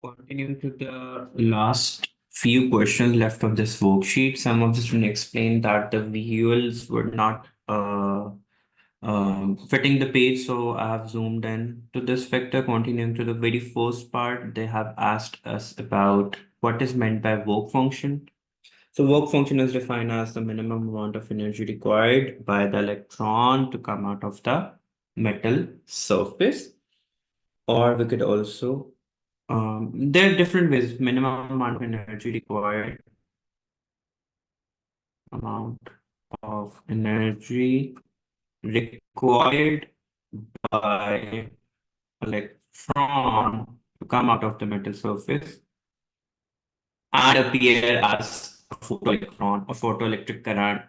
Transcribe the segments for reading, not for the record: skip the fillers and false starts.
Continuing to the last few questions left of this worksheet, some of the students explained that the visuals were not fitting the page, so I have zoomed in to this vector. Continuing to the very first part, they have asked us about what is meant by work function. So work function is defined as the minimum amount of energy required by the electron to come out of the metal surface, or we could also there are different ways. Minimum amount of energy required, amount of energy required by electron to come out of the metal surface and appear as a photoelectron or photoelectric current.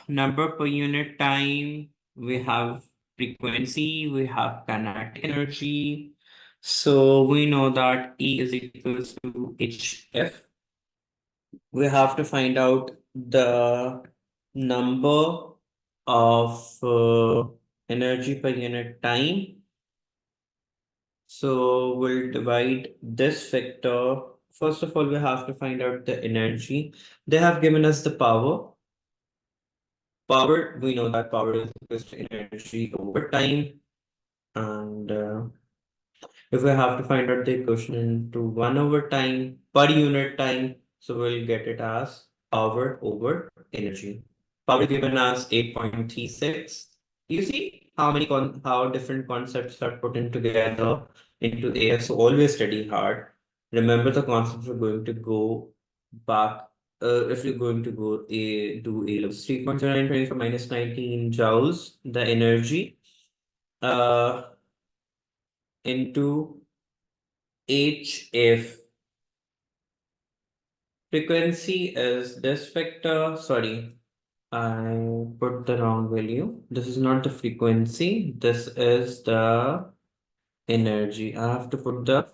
Number per unit time, we have frequency, we have kinetic energy. So we know that E is equals to HF. We have to find out the number of energy per unit time. So we'll divide this vector. First of all, we have to find out the energy. They have given us the power. Power, we know that power is equal to energy over time. And if we have to find out the equation into 1 over time per unit time, so we'll get it as power over energy. Power given as 8.36. You see how many how different concepts are put in together into A. So always study hard. Remember the concepts are going to go back. If you're going to go do A level 3.09 minus 19 joules, the energy into HF. Frequency is this vector. Sorry, I put the wrong value. This is not the frequency. This is the energy. I have to put the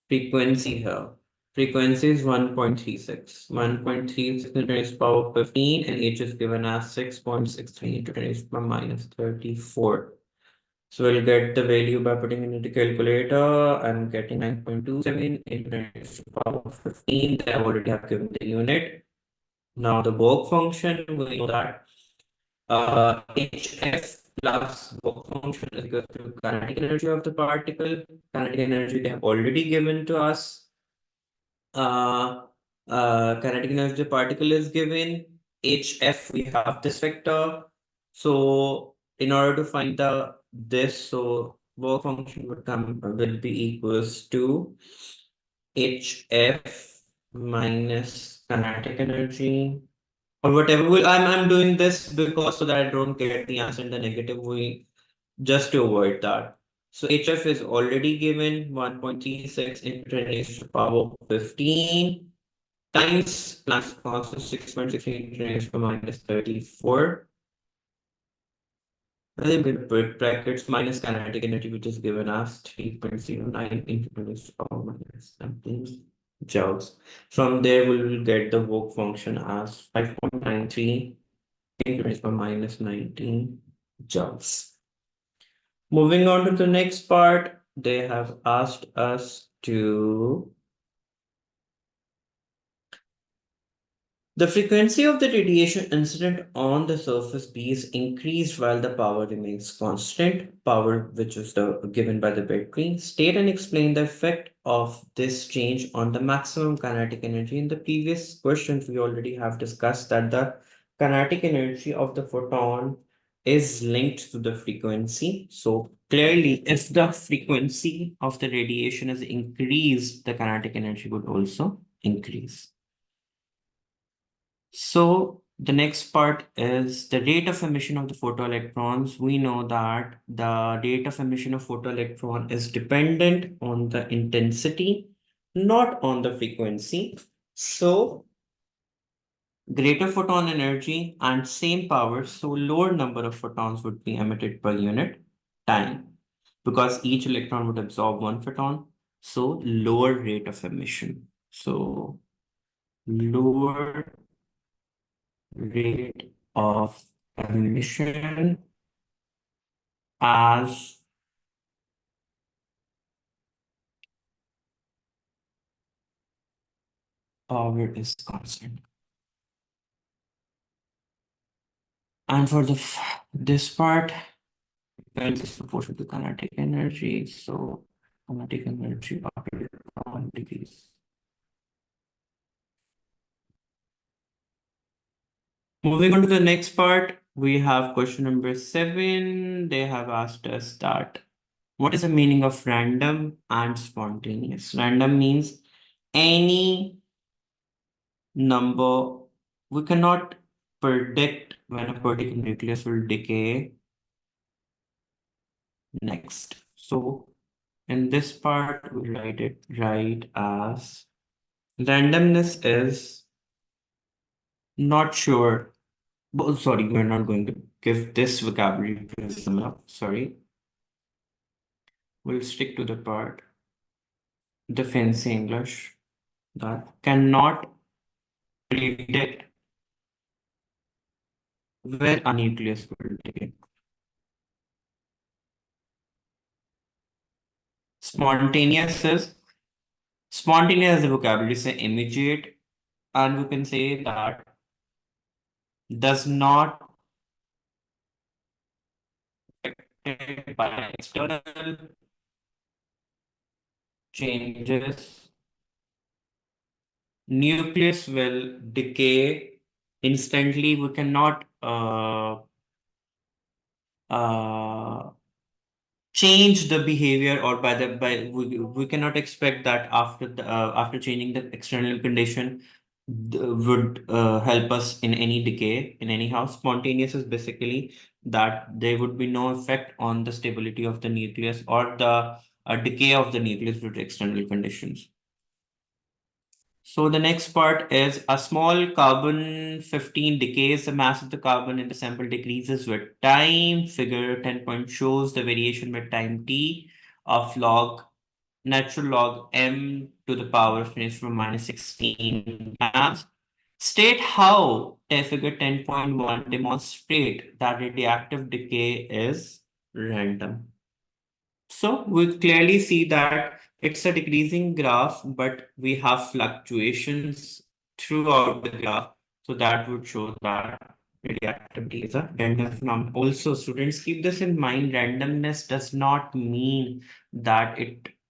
frequency here. Frequency is 1.36. 1.36 into 10 to the power 15, and H is given as 6.63 into 10 to the power minus 34. So we'll get the value by putting it into calculator. I'm getting 9.27 into 10 to the power 15. I already have given the unit. Now the work function, we know that HF plus work function is equal to kinetic energy of the particle. Kinetic energy they have already given to us. Uh, Kinetic energy of the particle is given. HF, we have this vector. So in order to find the this, so work function will be equals to HF minus kinetic energy or whatever. I'm doing this because so that I don't get the answer in the negative way, just to avoid that. So HF is already given 1.36 into 10 raised to the power 15 times Planck's constant 6.16 into 10 raised to the power minus 34. And then we'll put brackets minus kinetic energy, which is given as 3.09 into 10 raised to the power minus 17 joules. From there, we will get the work function as 5.93 into 10 raised to the power minus 19 joules. Moving on to the next part, they have asked us to the frequency of the radiation incident on the surface B is increased while the power remains constant, power which is given by the battery. State and explain the effect of this change on the maximum kinetic energy. In the previous questions, we already have discussed that the kinetic energy of the photon is linked to the frequency. So clearly, if the frequency of the radiation is increased, the kinetic energy would also increase. So the next part is the rate of emission of the photoelectrons. We know that the rate of emission of photoelectron is dependent on the intensity, not on the frequency. So greater photon energy and same power, so lower number of photons would be emitted per unit time because each electron would absorb one photon. So lower rate of emission. So lower rate of emission as power is constant. And for this part, L is proportional to kinetic energy. So kinetic energy after 1 degrees. Moving on to the next part, we have question number 7. They have asked us that what is the meaning of random and spontaneous? Random means any number. We cannot predict when a particular nucleus will decay next. So in this part, we write as randomness is not sure. Oh, sorry, we're not going to give this vocabulary to similar. Sorry. We'll stick to the part, the fancy English, that cannot predict where a nucleus will decay. Spontaneous is spontaneous is the vocabulary, say immediate, and we can say that does not affected by external changes. Nucleus will decay instantly. We cannot uh, change the behavior, or we cannot expect that after changing the external condition would help us in any decay in any house. Spontaneous is basically that there would be no effect on the stability of the nucleus or the decay of the nucleus due to external conditions. So the next part is a small carbon-15 decays. The mass of the carbon in the sample decreases with time. Figure 10 point shows the variation with time t of natural log m to the power finished from -16 mass. State how figure 10.1 demonstrate that radioactive decay is random. So we clearly see that it's a decreasing graph, but we have fluctuations throughout the graph. So that would show that radioactivity is a random phenomenon. Also, students, keep this in mind. Randomness does not mean that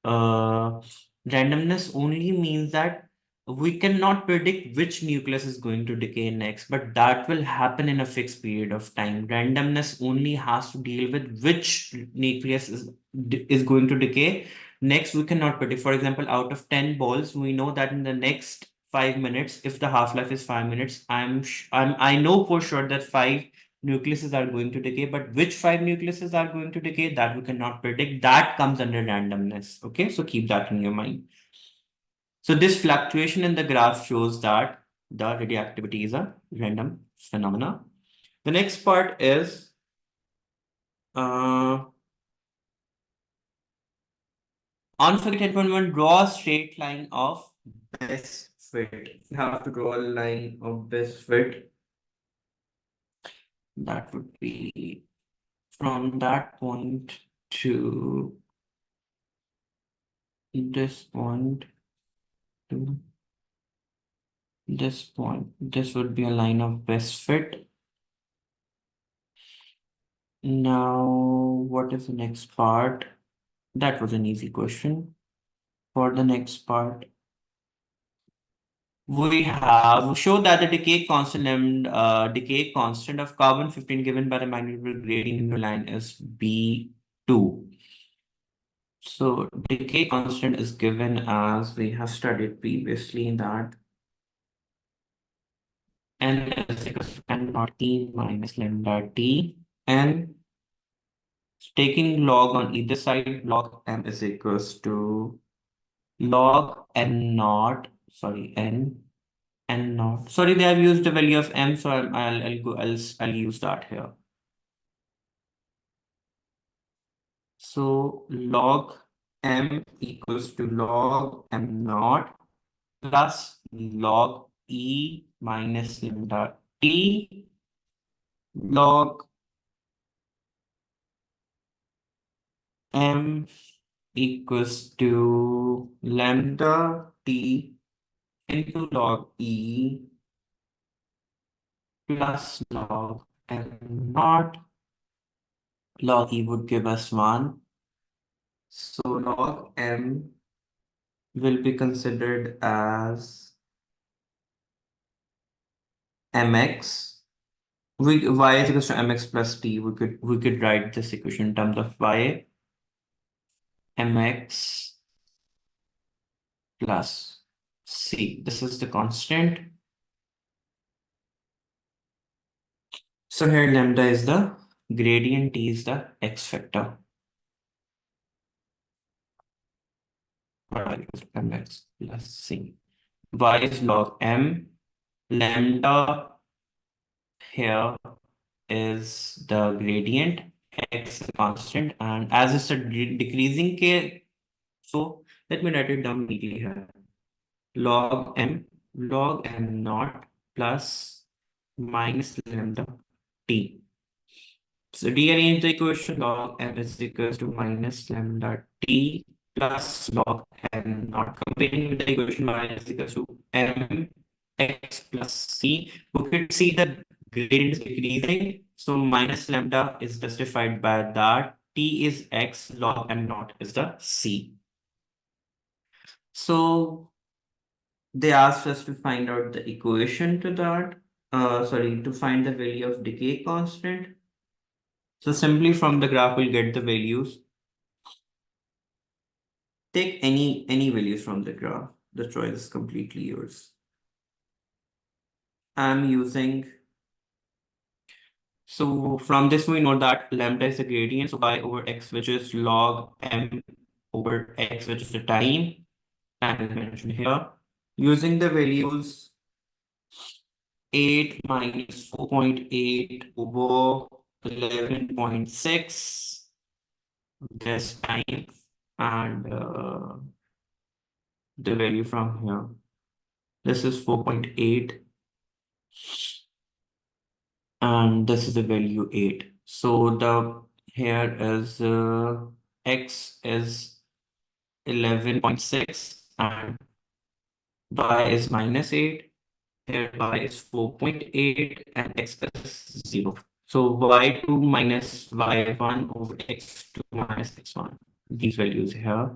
randomness only means that we cannot predict which nucleus is going to decay next, but that will happen in a fixed period of time. Randomness only has to deal with which nucleus is going to decay next. We cannot predict. For example, out of 10 balls, we know that in the next 5 minutes, if the half-life is 5 minutes, I know for sure that 5 nucleuses are going to decay, but which 5 nucleuses are going to decay, that we cannot predict. That comes under randomness. Okay, so keep that in your mind. So this fluctuation in the graph shows that the radioactivity is a random phenomena. The next part is on figure 10.1, draw a straight line of best fit. You have to draw a line of best fit. That would be from that point to this point to this point. This would be a line of best fit. Now, what is the next part? That was an easy question. For the next part, we have show that the decay constant of carbon-15 given by the magnetic gradient in the line is B2. So decay constant is given as we have studied previously that n is equal to n naught t minus lambda t, and taking log on either side, log m is equals to log n naught, sorry, n naught. Sorry, they have used the value of m, so I'll use that here. So log m equals to log m naught plus log e minus lambda t log m equals to lambda t into log e plus log m naught. Log e would give us 1. So log m will be considered as mx. Y is equals to mx plus t. We could write this equation in terms of y mx plus c. This is the constant. So here lambda is the gradient, t is the x factor. Y equals to mx plus c. Y is log m. Lambda here is the gradient, x is a constant, and as it's a decreasing k, so let me write it down neatly here. Log m naught plus minus lambda t. So rearrange the equation. Log m is equals to minus lambda t plus log m naught. Comparing with the equation y is equals to m x plus c. We could see the gradient is decreasing. So minus lambda is justified by that. T is x, log m naught is the c. So they asked us to find out the equation to that. Sorry, to find the value of decay constant. So simply from the graph, we'll get the values. Take any values from the graph. The choice is completely yours. I'm using. So from this, we know that lambda is the gradient. So y over x, which is log m over x, which is the time. Time is mentioned here. Using the values 8 minus 4.8 over 11.6 this time, and the value from here. This is 4.8 and this is the value 8. So the here is x is 11.6 and y is minus 8. Here y is 4.8 and x is 0. So y2 minus y1 over x2 minus x1. These values here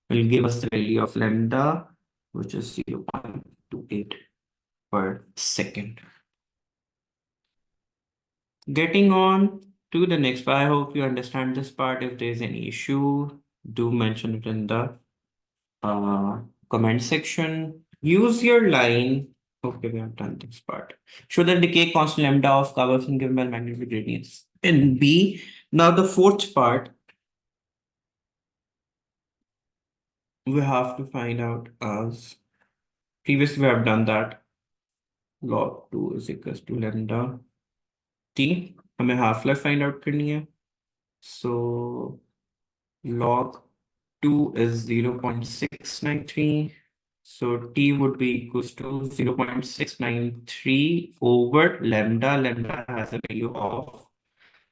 will give us the value of lambda, which is 0.28 per second. Getting on to the next part, I hope you understand this part. If there's any issue, do mention it in the comment section. Use your line. Okay, we have done this part. Show the decay constant lambda of carboxyl given by magnetic gradients in B. Now the fourth part, we have to find out as previously we have done that. Log 2 is equals to lambda t. हमें half life find out करनी है. So log 2 is 0.693. So T would be equals to 0.693 over lambda. Lambda has a value of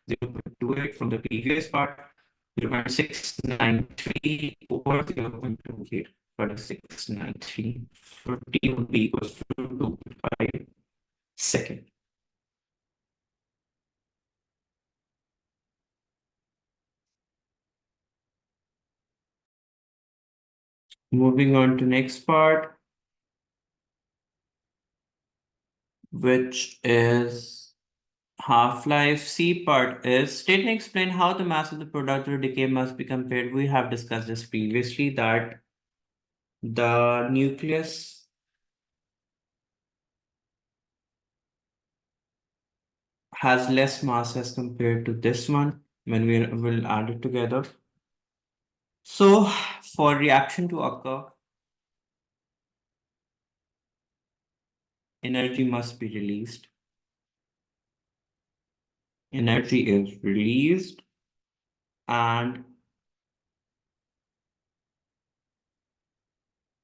0.28 from the previous part. 0.693 over 0.28 for 693. So T would be equals to 2.5 second. Moving on to next part, which is half-life. C part is state and explain how the mass of the product or decay must be compared. We have discussed this previously that the nucleus has less mass as compared to this one when we will add it together. So for reaction to occur, energy must be released. Energy is released and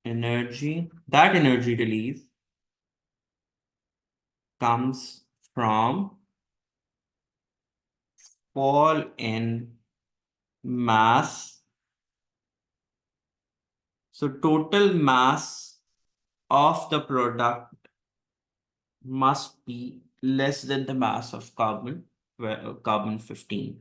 that energy release comes from fall in mass. So total mass of the product must be less than the mass of carbon, where carbon 15.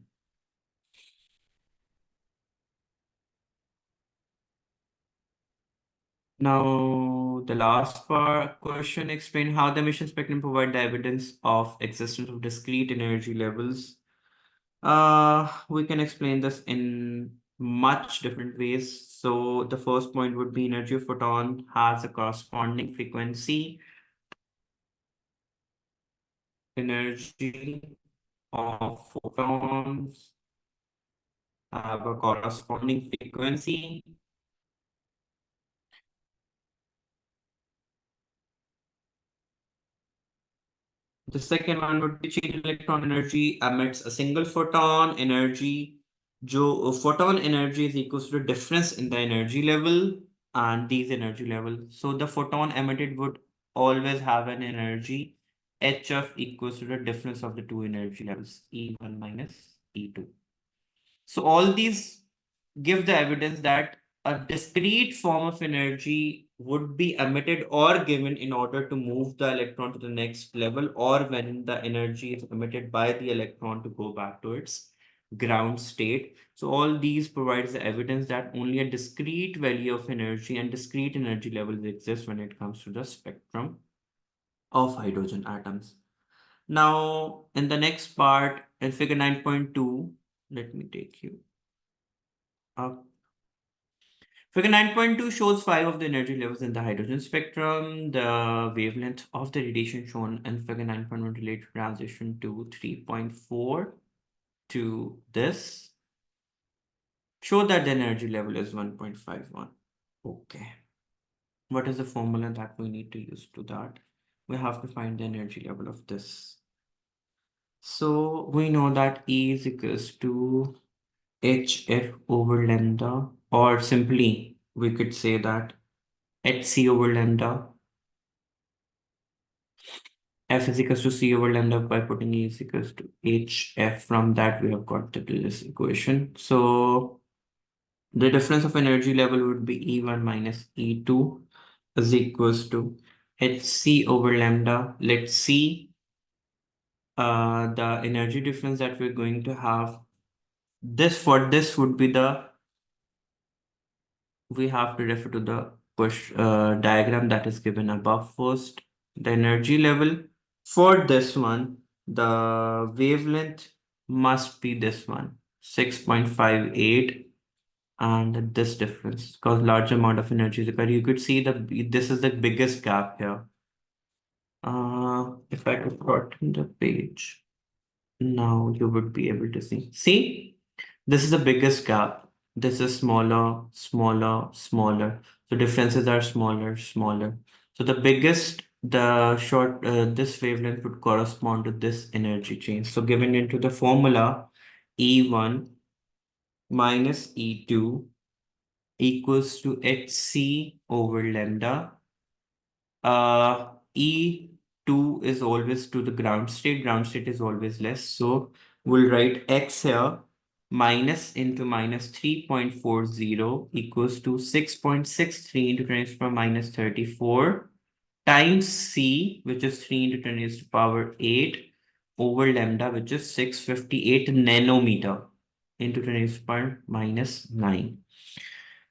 Now, the last part question explain how the emission spectrum provide the evidence of existence of discrete energy levels. We can explain this in much different ways. So the first point would be energy of photon has a corresponding frequency. Energy of photons have a corresponding frequency. The second one would be change in electron energy emits a single photon energy. जो photon energy is equals to the difference in the energy level and these energy levels. So the photon emitted would always have an energy HF equals to the difference of the two energy levels, E1 minus E2. So all these give the evidence that a discrete form of energy would be emitted or given in order to move the electron to the next level, or when the energy is emitted by the electron to go back to its ground state. So all these provides the evidence that only a discrete value of energy and discrete energy levels exist when it comes to the spectrum of hydrogen atoms. Now, in the next part, in figure 9.2, let me take you up. Figure 9.2 shows 5 of the energy levels in the hydrogen spectrum. The wavelength of the radiation shown in figure 9.1 relate transition to 3.4 to this. Show that the energy level is 1.51. Okay. What is the formula that we need to use to that? We have to find the energy level of this. So we know that E is equals to HF over lambda, or simply we could say that HC over lambda. F is equals to C over lambda by putting E is equals to HF. From that, we have got this equation. So the difference of energy level would be E1 minus E2 is equals to HC over lambda. Let's see the energy difference that we're going to have. This for this would be the, we have to refer to the diagram that is given above first. The energy level for this one, the wavelength must be this one, 6.58, and this difference because large amount of energy is required. You could see that this is the biggest gap here. If I could shorten the page, now you would be able to see. See, this is the biggest gap. This is smaller, smaller, smaller. So differences are smaller, smaller. So the biggest, the short, this wavelength would correspond to this energy change. So given into the formula, E1 minus E2 equals to HC over lambda. E2 is always to the ground state is always less. So we'll write X here, minus into minus 3.40 equals to 6.63 into 10 to the power minus 34 times C, which is 3 into 10 to the power 8 over lambda, which is 658 nanometer into 10 to the power minus 9.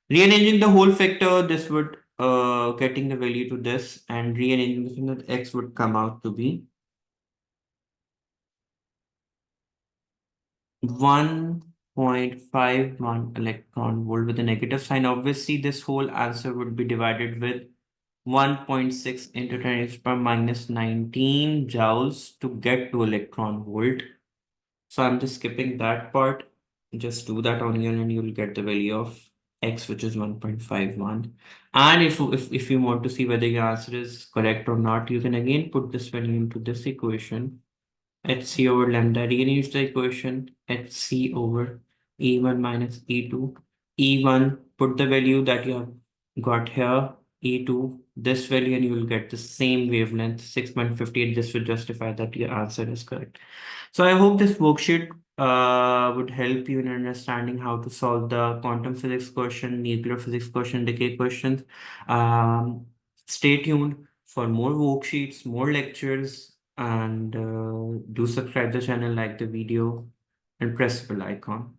Rearranging the whole factor, this would getting the value to this, and rearranging this, that X would come out to be 1.51 electron volt with a negative sign. Obviously, this whole answer would be divided with 1.6 into 10 to the power minus 19 joules to get to electron volt. So I'm just skipping that part. Just do that on your and you'll get the value of X, which is 1.51. And if you want to see whether your answer is correct or not, you can again put this value into this equation. HC over lambda, rearrange the equation, HC over E1 minus E2. E1, put the value that you have got here, E2, this value, and you will get the same wavelength, 6.58. This will justify that your answer is correct. So I hope this worksheet would help you in understanding how to solve the quantum physics question, nuclear physics question, decay questions. Stay tuned for more worksheets, more lectures, and do subscribe the channel, like the video, and press the bell icon.